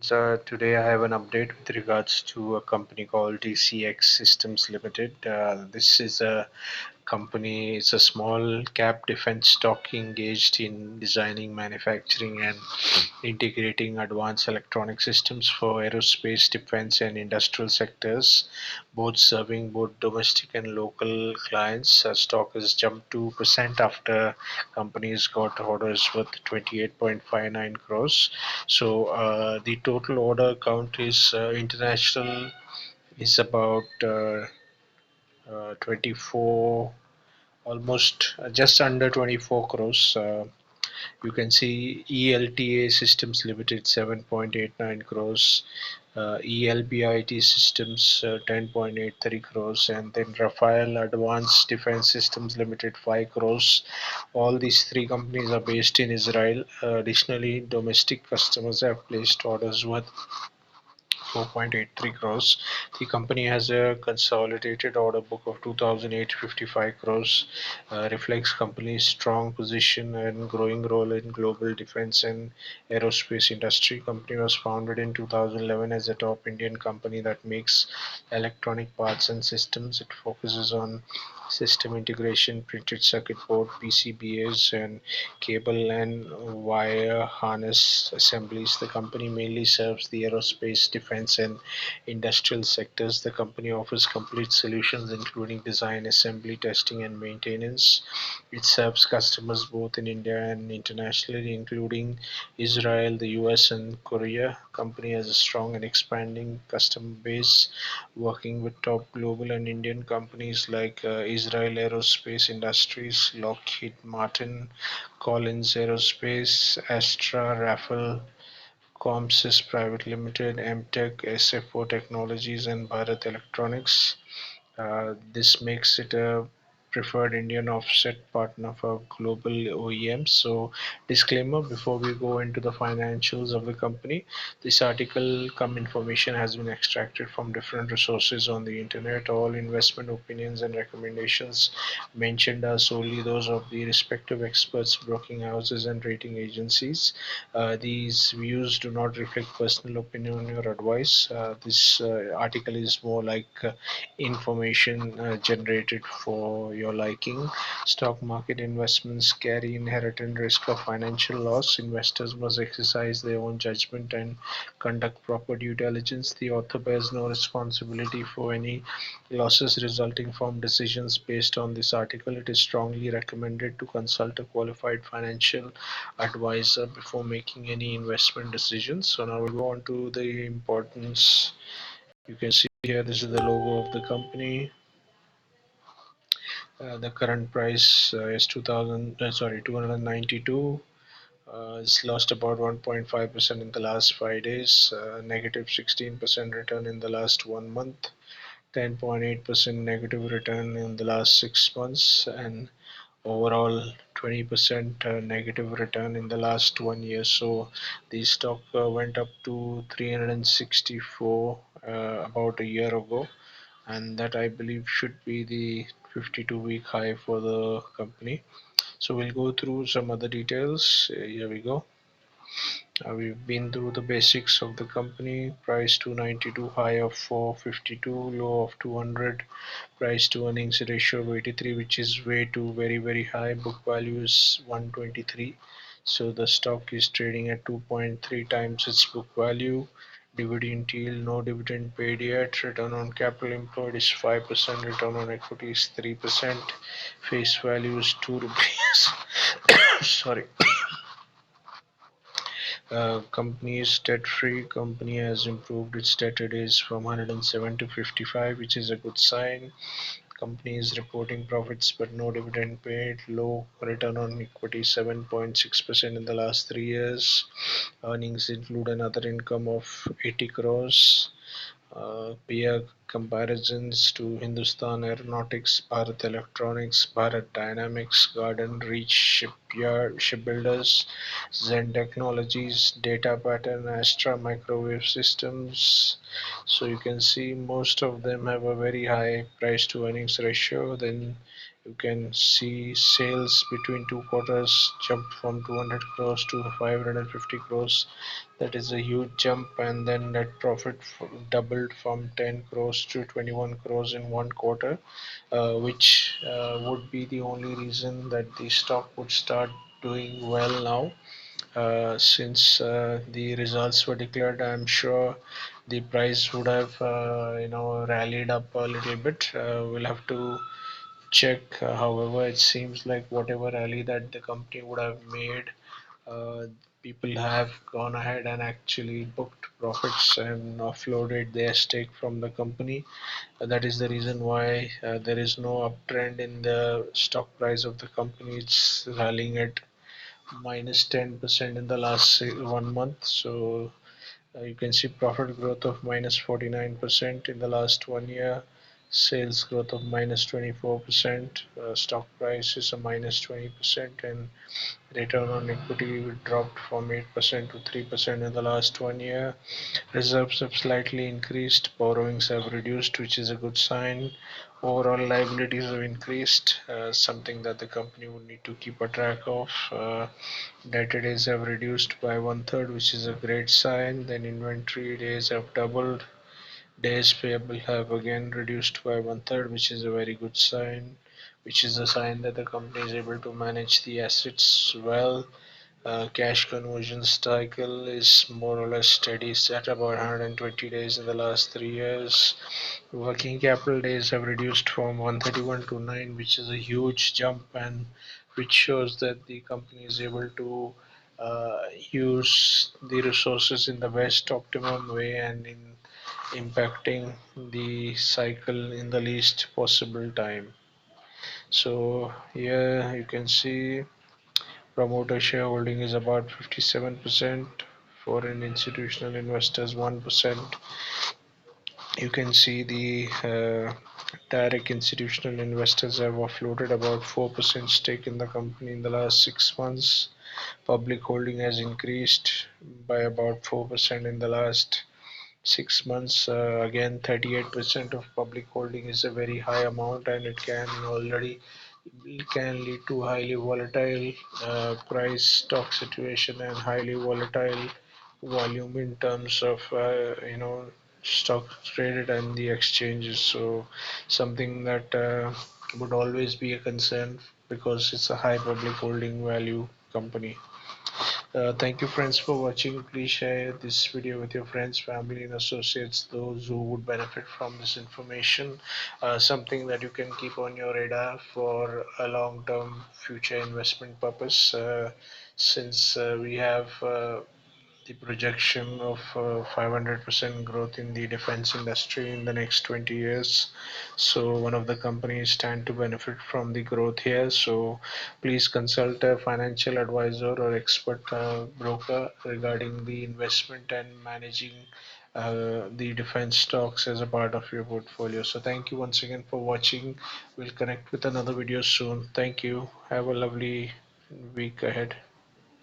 Today I have an update with regards to a company called DCX Systems Limited. This is a company, it's a small cap defense stock engaged in designing, manufacturing, and integrating advanced electronic systems for aerospace, defense, and industrial sectors, both serving both domestic and local clients. Stock has jumped 2% after companies got orders worth 28.59 crores. The total order count is international is about 24, almost just under 24 crores. You can see ELTA Systems Limited 7.89 crores, ELBIT Systems 10.83 crores, and then Rafael Advanced Defense Systems Limited 5 crores. All these three companies are based in Israel. Additionally, domestic customers have placed orders worth 4.83 crores. The company has a consolidated order book of 2,855 crores, reflects company's strong position and growing role in global defense and aerospace industry. Company was founded in 2011 as a top Indian company that makes electronic parts and systems. It focuses on system integration, printed circuit board, PCBAs, and cable and wire harness assemblies. The company mainly serves the aerospace, defense, and industrial sectors. The company offers complete solutions including design, assembly, testing, and maintenance. It serves customers both in India and internationally, including Israel, the US, and Korea. Company has a strong and expanding customer base, working with top global and Indian companies like Israel Aerospace Industries, Lockheed Martin, Collins Aerospace, Astra, Rafael, Comsys Private Limited, MTech, SFO Technologies, and Bharat Electronics. This makes it a preferred Indian offset partner for global OEMs. So, disclaimer before we go into the financials of the company, this article come information has been extracted from different resources on the internet. All investment opinions and recommendations mentioned are solely those of the respective experts, broking houses, and rating agencies. These views do not reflect personal opinion or advice. This article is more like information generated for your liking. Stock market investments carry inherent risk of financial loss. Investors must exercise their own judgment and conduct proper due diligence. The author bears no responsibility for any losses resulting from decisions based on this article. It is strongly recommended to consult a qualified financial advisor before making any investment decisions. So now we'll go on to the importance. You can see here, this is the logo of the company. The current price is 292. It's lost about 1.5% in the last 5 days, negative 16% return in the last 1 month, 10.8% negative return in the last 6 months, and overall 20% negative return in the last 1 year. So the stock went up to 364 about a year ago, and that I believe should be the 52-week high for the company. So we'll go through some other details. Here we go. We've been through the basics of the company. Price 292, high of 452, low of 200, price to earnings ratio of 83, which is way too very high. Book value is 123. So the stock is trading at 2.3 times its book value. Dividend yield, no dividend paid yet. Return on capital employed is 5%. Return on equity is 3%. Face value is 2 rupees. Sorry. Company is debt free. Company has improved its debtor days from 107 to 55, which is a good sign. Company is reporting profits but no dividend paid. Low return on equity 7.6% in the last 3 years. Earnings include another income of 80 crores. Peer comparisons to Hindustan Aeronautics, Bharat Electronics, Bharat Dynamics, Garden Reach Shipbuilders, Zen Technologies, Data Pattern, Astra Microwave Systems. So you can see most of them have a very high price to earnings ratio. Then You can see sales between 2 quarters jumped from 200 crores to 550 crores. That is a huge jump. And then net profit doubled from 10 crores to 21 crores in 1 quarter, which would be the only reason that the stock would start doing well now. Since the results were declared, I'm sure the price would have rallied up a little bit. We'll have to check. However, it seems like whatever rally that the company would have made, uh, people have gone ahead and actually booked profits and offloaded their stake from the company. That is the reason why there is no uptrend in the stock price of the company. It's rallying at minus 10% in the last 1 month. So you can see profit growth of minus 49% in the last 1 year, sales growth of minus 24%, stock price is a minus 20%, and return on equity dropped from 8% to 3% in the last 1 year. Reserves have slightly increased, borrowings have reduced, which is a good sign. Overall liabilities have increased, something that the company would need to keep a track of. Debtor days have reduced by 1/3, which is a great sign. Then inventory days have doubled. Days payable have again reduced by 1/3, which is a very good sign, which is a sign that the company is able to manage the assets well. Cash conversion cycle is more or less steady, it's at about 120 days in the last 3 years. Working capital days have reduced from 131 to 9, which is a huge jump, and which shows that the company is able to use the resources in the best optimum way and in impacting the cycle in the least possible time. So here you can see promoter shareholding is about 57%, foreign institutional investors 1%. You can see the direct institutional investors have offloaded about 4% stake in the company in the last 6 months. Public holding has increased by about 4% in the last 6 months. Again, 38% of public holding is a very high amount, and it can lead to highly volatile price stock situation and highly volatile volume in terms of stock traded and the exchanges. So something that would always be a concern because it's a high public holding value company. Thank you friends for watching. Please share this video with your friends, family and associates, those who would benefit from this information. Something that you can keep on your radar for a long-term future investment purpose, since we have the projection of 500% growth in the defense industry in the next 20 years. So one of the companies stand to benefit from the growth here. So please consult a financial advisor or expert broker regarding the investment and managing the defense stocks as a part of your portfolio. So thank you once again for watching. We'll connect with another video soon. Thank you. Have a lovely week ahead.